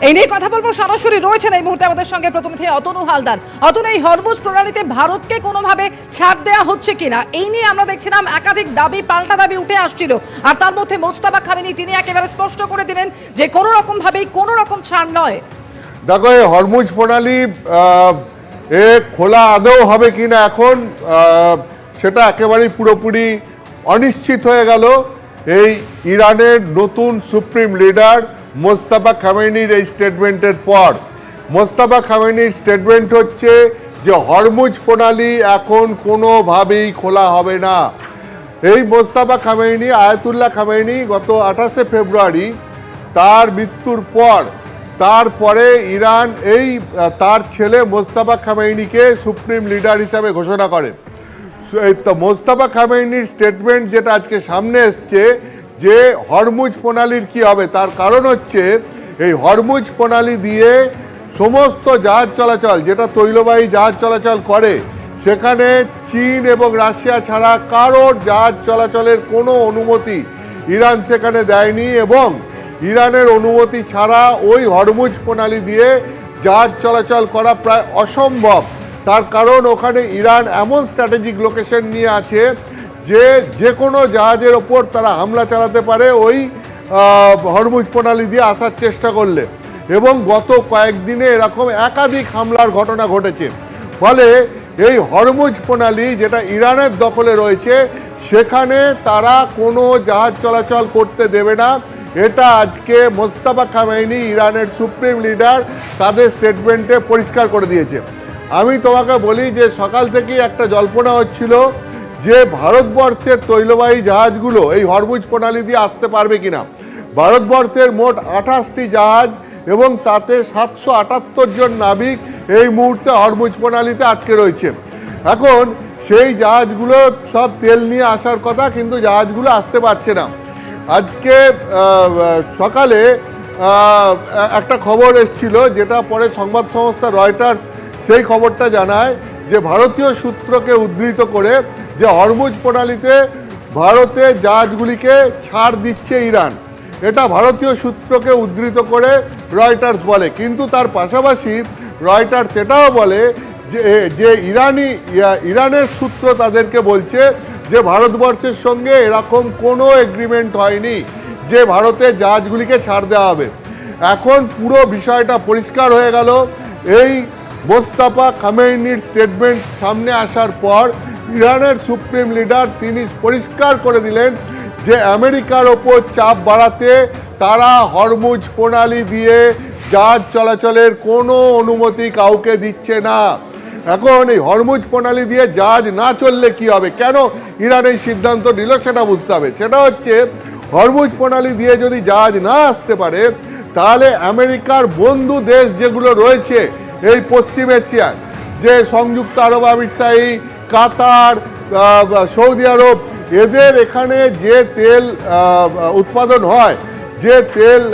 এই নিয়ে কথা বলবো, সরাসরি রয়েছেন এই মুহূর্তে আমাদের সঙ্গে প্রতিনিধি অতনু হালদার। অতনু, এই হরমুজ প্রণালীতে ভারতকে কোনোভাবে ছাড় দেওয়া হচ্ছে কিনা, এই নিয়ে আমরা দেখছিলাম একাধিক দাবি পাল্টা দাবি উঠে আসছিল, আর তার মধ্যে মোজতাবা খামেনি তিনি একেবারে স্পষ্ট করে দিলেন যে কোনো রকম ভাবেই কোনো রকম ছাড় নয়। দেখো, এই হরমুজ প্রণালী এ খোলা আদৌ হবে কিনা এখন সেটা একেবারেই পুরোপুরি অনিশ্চিত হয়ে গেল এই ইরানের নতুন সুপ্রিম লিডার মোজতাবা খামেনির এই স্টেটমেন্টের পর। মোজতাবা খামেনির স্টেটমেন্ট হচ্ছে যে হরমুজ প্রণালী এখন কোনোভাবেই খোলা হবে না। এই মোজতাবা খামেনি, আয়াতুল্লাহ খামেনি গত 28শে ফেব্রুয়ারি তার মৃত্যুর পর তারপরে ইরান তার ছেলে মোজতাবা খামেনিকে সুপ্রিম লিডার হিসাবে ঘোষণা করে। মোজতাবা খামেনির স্টেটমেন্ট যেটা আজকে সামনে এসছে যে হরমুজ প্রণালীর কি হবে, তার কারণ হচ্ছে এই হরমুজ প্রণালী দিয়ে সমস্ত জাহাজ চলাচল, যেটা তৈলবাহী জাহাজ চলাচল করে, সেখানে চীন এবং রাশিয়া ছাড়া কারোর জাহাজ চলাচলের কোনো অনুমতি ইরান সেখানে দেয়নি, এবং ইরানের অনুমতি ছাড়া ওই হরমুজ প্রণালী দিয়ে জাহাজ চলাচল করা প্রায় অসম্ভব। তার কারণ ওখানে ইরান এমন স্ট্র্যাটেজিক লোকেশন নিয়ে আছে যে কোনো জাহাজের ওপর তারা হামলা চালাতে পারে ওই হরমুজ প্রণালী দিয়ে আসার চেষ্টা করলে, এবং গত কয়েকদিনে এরকম একাধিক হামলার ঘটনা ঘটেছে। ফলে এই হরমুজ প্রণালী যেটা ইরানের দখলে রয়েছে সেখানে তারা কোনো জাহাজ চলাচল করতে দেবে না। এটা আজকে মোজতাবা খামেনি, ইরানের সুপ্রিম লিডার, তাদের স্টেটমেন্টে পরিষ্কার করে দিয়েছে। আমি তোমাকে বলি যে সকাল থেকেই একটা জল্পনা হচ্ছিল যে ভারতবর্ষের তৈলবাহী জাহাজগুলো এই হরমুজ প্রণালী দিয়ে আসতে পারবে কিনা। ভারতবর্ষের মোট 28টি জাহাজ এবং তাতে 778 জন নাবিক এই মুহূর্তে হরমুজ প্রণালীতে আটকে রয়েছে। এখন সেই জাহাজগুলো সব তেল নিয়ে আসার কথা, কিন্তু জাহাজগুলো আসতে পারছে না। আজকে সকালে একটা খবর এসেছিল, যেটা পরে সংবাদ সংস্থা রয়টার্স সেই খবরটা জানায় যে ভারতীয় সূত্রকে উদ্ধৃত করে যে হরমুজ প্রণালীতে ভারতের জাহাজগুলিকে ছাড় দিচ্ছে ইরান, এটা ভারতীয় সূত্রকে উদ্ধৃত করে রয়টার্স বলে। কিন্তু তার পাশাপাশি রয়টার্স এটাও বলে যে ইরানের সূত্র তাদেরকে বলছে যে ভারতবর্ষের সঙ্গে এরকম কোনো এগ্রিমেন্ট হয়নি যে ভারতের জাহাজগুলিকে ছাড় দেওয়া হবে। এখন পুরো বিষয়টা পরিষ্কার হয়ে গেল এই মোজতাবা খামেনির স্টেটমেন্ট সামনে আসার পর। ইরানের সুপ্রিম লিডার তিনি পরিষ্কার করে দিলেন যে আমেরিকার ওপর চাপ বাড়াতে তারা হরমুজ প্রণালী দিয়ে জাহাজ চলাচলের কোনো অনুমতি কাউকে দিচ্ছে না। এখন এই হরমুজ প্রণালী দিয়ে জাহাজ না চললে কি হবে, কেন ইরান এই সিদ্ধান্ত নিল সেটা বুঝতে হবে। সেটা হচ্ছে হরমুজ প্রণালী দিয়ে যদি জাহাজ না আসতে পারে তাহলে আমেরিকার বন্ধু দেশ যেগুলো রয়েছে এই পশ্চিম এশিয়ার, যে সংযুক্ত আরব আমিরশাহী, কাতার, সৌদি আরব, এদের এখানে যে তেল উৎপাদন হয়, যে তেল